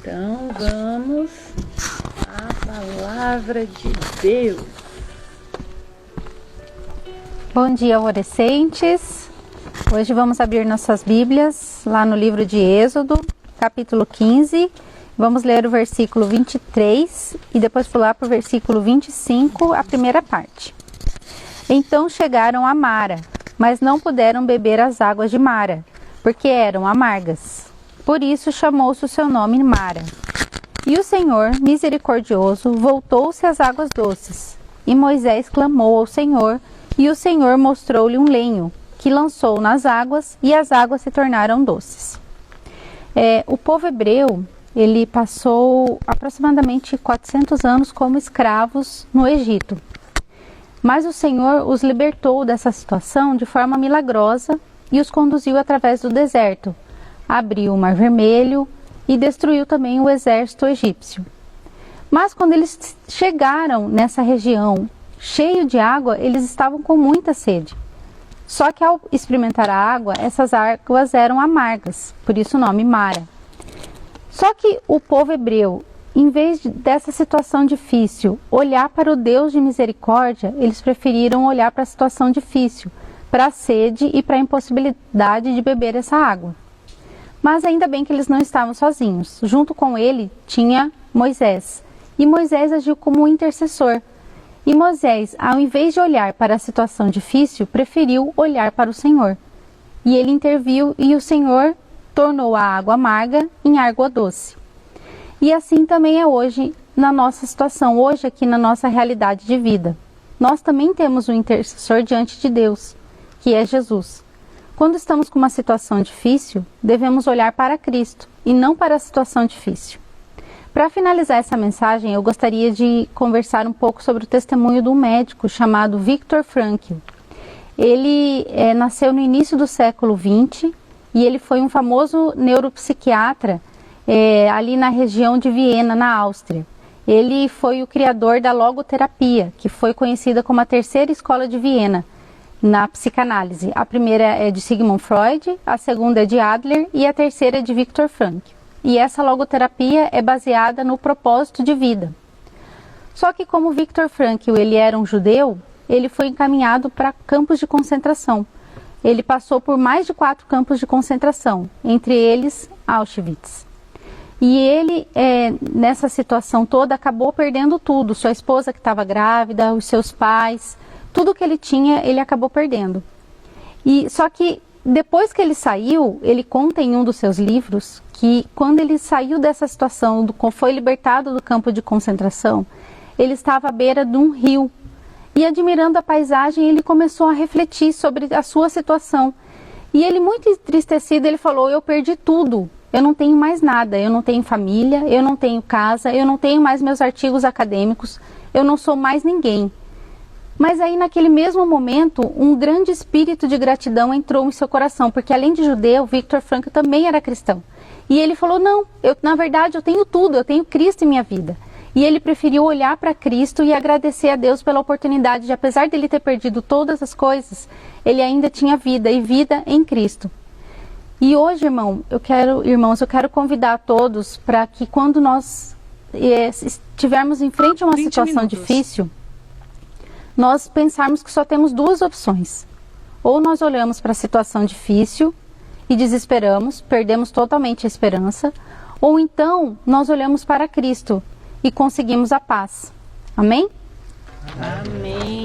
Então vamos à palavra de Deus. Bom dia, adolescentes. Hoje vamos abrir nossas Bíblias lá no livro de Êxodo, capítulo 15. Vamos ler o versículo 23 e depois pular para o versículo 25, a primeira parte. Então chegaram a Mara, mas não puderam beber as águas de Mara, porque eram amargas. Por isso chamou-se o seu nome Mara. E o Senhor, misericordioso, voltou-se às águas doces. E Moisés clamou ao Senhor, e o Senhor mostrou-lhe um lenho, que lançou nas águas, e as águas se tornaram doces. O povo hebreu, ele passou aproximadamente 400 anos como escravos no Egito. Mas o Senhor os libertou dessa situação de forma milagrosa e os conduziu através do deserto. Abriu o Mar Vermelho e destruiu também o exército egípcio. Mas quando eles chegaram nessa região cheio de água, eles estavam com muita sede. Só que ao experimentar a água, essas águas eram amargas, por isso o nome Mara. Só que o povo hebreu, em vez dessa situação difícil, olhar para o Deus de misericórdia, eles preferiram olhar para a situação difícil, para a sede e para a impossibilidade de beber essa água. Mas ainda bem que eles não estavam sozinhos. Junto com ele tinha Moisés. E Moisés agiu como um intercessor. E Moisés, ao invés de olhar para a situação difícil, preferiu olhar para o Senhor. E ele interviu e o Senhor tornou a água amarga em água doce. E assim também é hoje na nossa situação, hoje aqui na nossa realidade de vida. Nós também temos um intercessor diante de Deus, que é Jesus. Quando estamos com uma situação difícil, devemos olhar para Cristo e não para a situação difícil. Para finalizar essa mensagem, eu gostaria de conversar um pouco sobre o testemunho de um médico chamado Viktor Frankl. Ele nasceu no início do século XX e ele foi um famoso neuropsiquiatra ali na região de Viena, na Áustria. Ele foi o criador da logoterapia, que foi conhecida como a terceira escola de Viena na psicanálise. A primeira é de Sigmund Freud, a segunda é de Adler e a terceira é de Viktor Frankl. E essa logoterapia é baseada no propósito de vida. Só que como Viktor Frankl ele era um judeu, ele foi encaminhado para campos de concentração. Ele passou por mais de 4 campos de concentração, entre eles Auschwitz. E ele, nessa situação toda, acabou perdendo tudo. Sua esposa que estava grávida, os seus pais, tudo que ele tinha, ele acabou perdendo. Só que depois que ele saiu, ele conta em um dos seus livros que quando ele saiu dessa situação, foi libertado do campo de concentração, ele estava à beira de um rio. E admirando a paisagem, ele começou a refletir sobre a sua situação. E ele, muito entristecido, ele falou: eu perdi tudo. Eu não tenho mais nada, eu não tenho família, eu não tenho casa, eu não tenho mais meus artigos acadêmicos, eu não sou mais ninguém. Mas aí naquele mesmo momento, um grande espírito de gratidão entrou em seu coração, porque além de judeu, Viktor Frankl também era cristão. E ele falou: não, na verdade eu tenho tudo, eu tenho Cristo em minha vida. E ele preferiu olhar para Cristo e agradecer a Deus pela oportunidade de, apesar de ele ter perdido todas as coisas, ele ainda tinha vida, e vida em Cristo. E hoje, irmãos, eu quero convidar a todos para que quando nós estivermos em frente a uma situação difícil, nós pensarmos que só temos 2 opções. Ou nós olhamos para a situação difícil e desesperamos, perdemos totalmente a esperança, ou então nós olhamos para Cristo e conseguimos a paz. Amém? Amém.